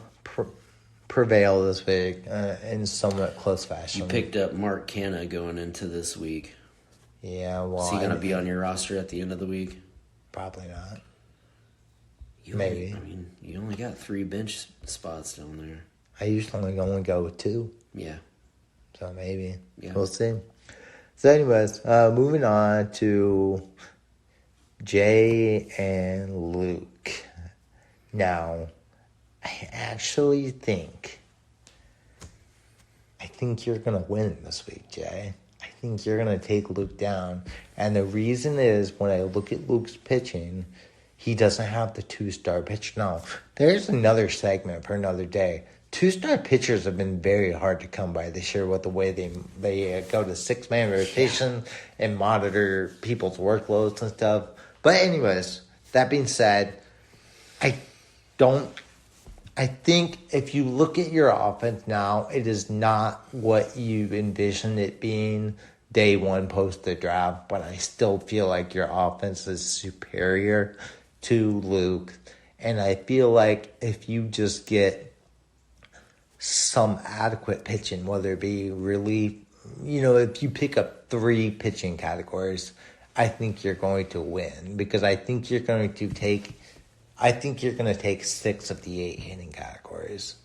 prevail this week in somewhat close fashion. You picked up Mark Canha going into this week. Yeah, well, is he going to be on your roster at the end of the week? Probably not. Maybe. You only got 3 bench spots down there. I usually only go with 2. Yeah. So maybe. Yeah. We'll see. So, anyways, moving on to Jay and Luke. Now, I actually think you're gonna win this week, Jay. I think you're gonna take Luke down, and the reason is when I look at Luke's pitching, he doesn't have the 2-star pitch. Now, there's another segment for another day. 2-star pitchers have been very hard to come by this year with the way they go to 6-man rotation and monitor people's workloads and stuff. But anyways, that being said, I think if you look at your offense now, it is not what you envisioned it being day one post the draft, but I still feel like your offense is superior to Luke. And I feel like if you just get some adequate pitching, whether it be relief, if you pick up 3 pitching categories, I think you're going to win because I think you're going to take 6 of the 8 hitting categories.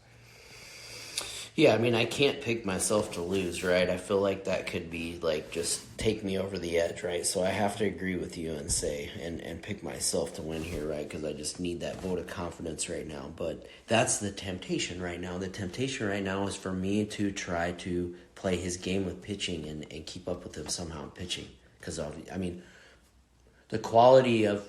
Yeah, I mean, I can't pick myself to lose, right? I feel like that could be, like, just take me over the edge, right? So I have to agree with you and say, and pick myself to win here, right? Because I just need that vote of confidence right now. But that's the temptation right now. The temptation right now is for me to try to play his game with pitching and keep up with him somehow in pitching. Because, I mean, the quality of...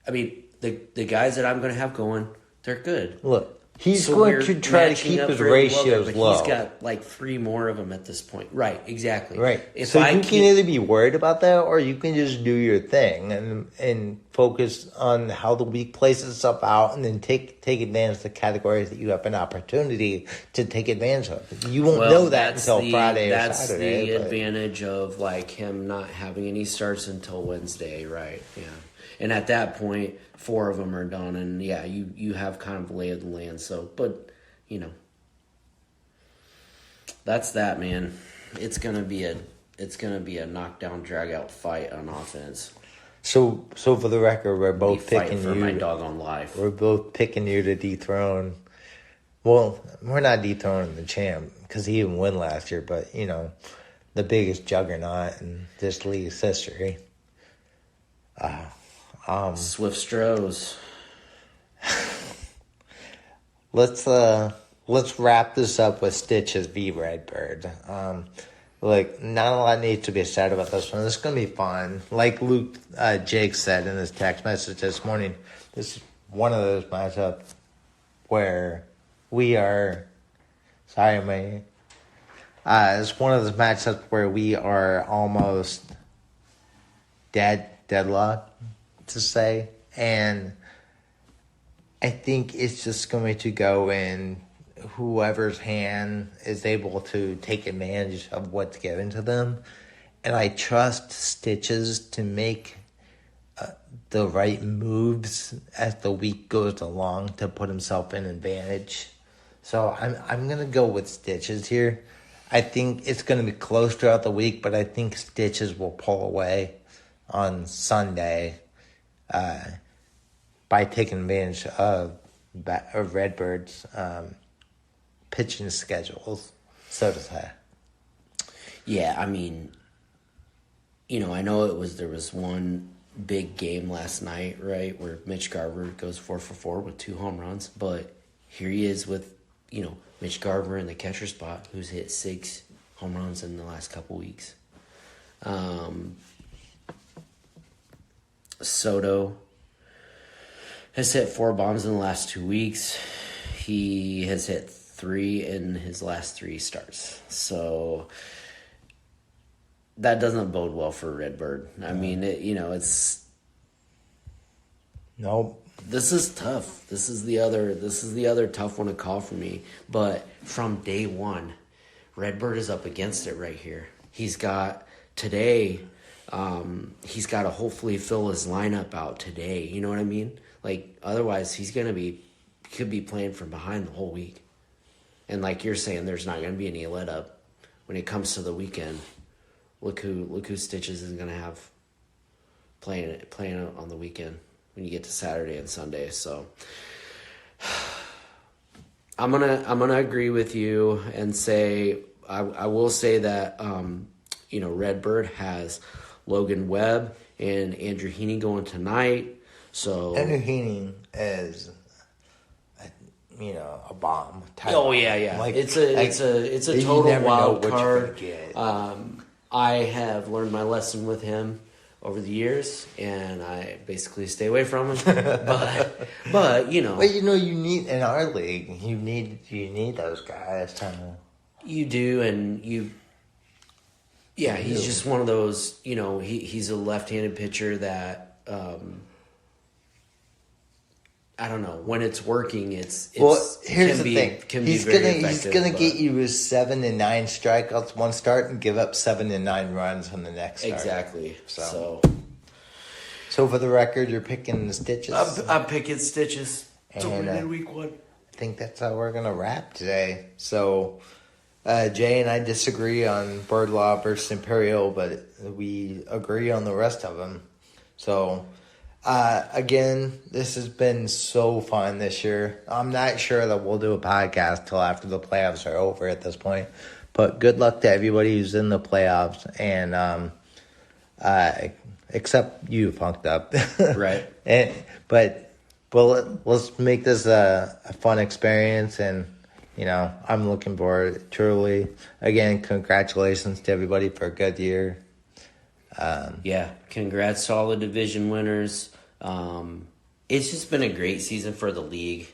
I mean, the guys that I'm going to have going, they're good. Look, he's going to try to keep his ratios low. He's got like 3 more of them at this point. Right, exactly. Right. So you can either be worried about that or you can just do your thing and focus on how the week plays itself out and then take advantage of the categories that you have an opportunity to take advantage of. You won't know that until Friday or Saturday. That's the advantage of like him not having any starts until Wednesday, right? Yeah. And at that point, 4 of them are done, and yeah, you have kind of lay of the land. So, but that's that, man. It's gonna be a knockdown, drag out fight on offense. So for the record, we're both picking for you. My dog on life. We're both picking you to dethrone. Well, we're not dethroning the champ because he didn't win last year, but the biggest juggernaut in this league's history. Swift Strohs. Let's wrap this up with Stitches v. Redbird. Not a lot needs to be said about this one. This is gonna be fun. Like Jake said in his text message this morning, this is one of those matchups where we are. Sorry, man. It's one of those matchups where we are almost deadlocked, to say, and I think it's just going to go in whoever's hand is able to take advantage of what's given to them, and I trust Stitches to make the right moves as the week goes along to put himself in advantage. So I'm gonna go with Stitches here. I think it's gonna be close throughout the week, but I think Stitches will pull away on Sunday by taking advantage of Redbird's pitching schedules, so to say. Yeah, I mean, I know there was one big game last night, right, where Mitch Garver goes 4 for 4 with 2 home runs, but here he is with, Mitch Garver in the catcher spot, who's hit 6 home runs in the last couple weeks. Soto has hit 4 bombs in the last 2 weeks. He has hit 3 in his last 3 starts. So that doesn't bode well for Redbird. I mean, it's nope. This is tough. This is the other tough one to call for me. But from day one, Redbird is up against it right here. He's got today. He's got to hopefully fill his lineup out today. You know what I mean? Like, otherwise could be playing from behind the whole week. And like you're saying, there's not going to be any let up when it comes to the weekend. Look who Stitches is going to have playing on the weekend when you get to Saturday and Sunday. So I'm gonna agree with you and say I will say that Redbird has Logan Webb and Andrew Heaney going tonight. So Andrew Heaney is, a bomb. Oh yeah. Like, it's a total wild card. Get. I have learned my lesson with him over the years, and I basically stay away from him. but But you need in our league, you need those guys to. You do, and you. Yeah, he's just one of those. He's a left-handed pitcher that. I don't know when it's working. Here's the thing. He's gonna but... get you his 7 to 9 strikeouts one start and give up 7 to 9 runs on the next start. Exactly. So for the record, you're picking the Stitches. I'm picking Stitches. And week 1. I think that's how we're gonna wrap today. So Jay and I disagree on Bird Law versus Imperial, but we agree on the rest of them. So. Again, this has been so fun this year. I'm not sure that we'll do a podcast till after the playoffs are over at this point. But good luck to everybody who's in the playoffs. And except you funked up. Right. But let's make this a fun experience. And, I'm looking forward truly. Again, congratulations to everybody for a good year. Congrats to all the division winners. It's just been a great season for the league.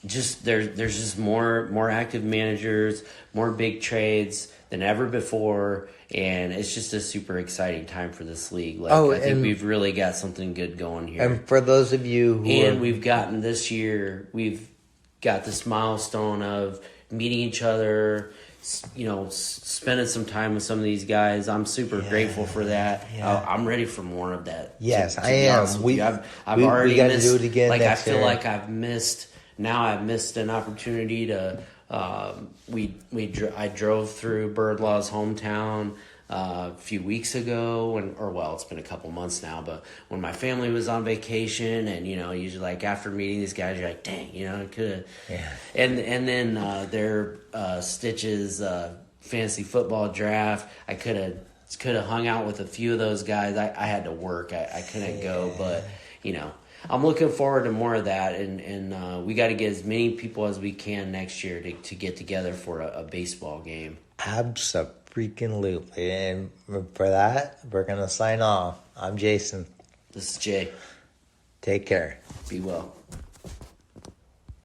There's just more active managers, more big trades than ever before, and it's just a super exciting time for this league. I think we've really got something good going here. And for those of you we've gotten this year, we've got this milestone of meeting each other, spending some time with some of these guys. I'm super grateful for that. Yeah. I'm ready for more of that. Yes, I am. I've already missed. Do it again I feel year. like I've missed an opportunity to. I drove through Birdlaw's hometown a few weeks ago, it's been a couple months now, but when my family was on vacation, and usually like after meeting these guys, you're like, dang, I could have. Yeah. And then their Stitches fantasy football draft, I could have hung out with a few of those guys. I had to work, I couldn't go, but I'm looking forward to more of that, and we got to get as many people as we can next year to get together for a baseball game. Absolutely. And for that, we're going to sign off. I'm Jason. This is Jay. Take care. Be well.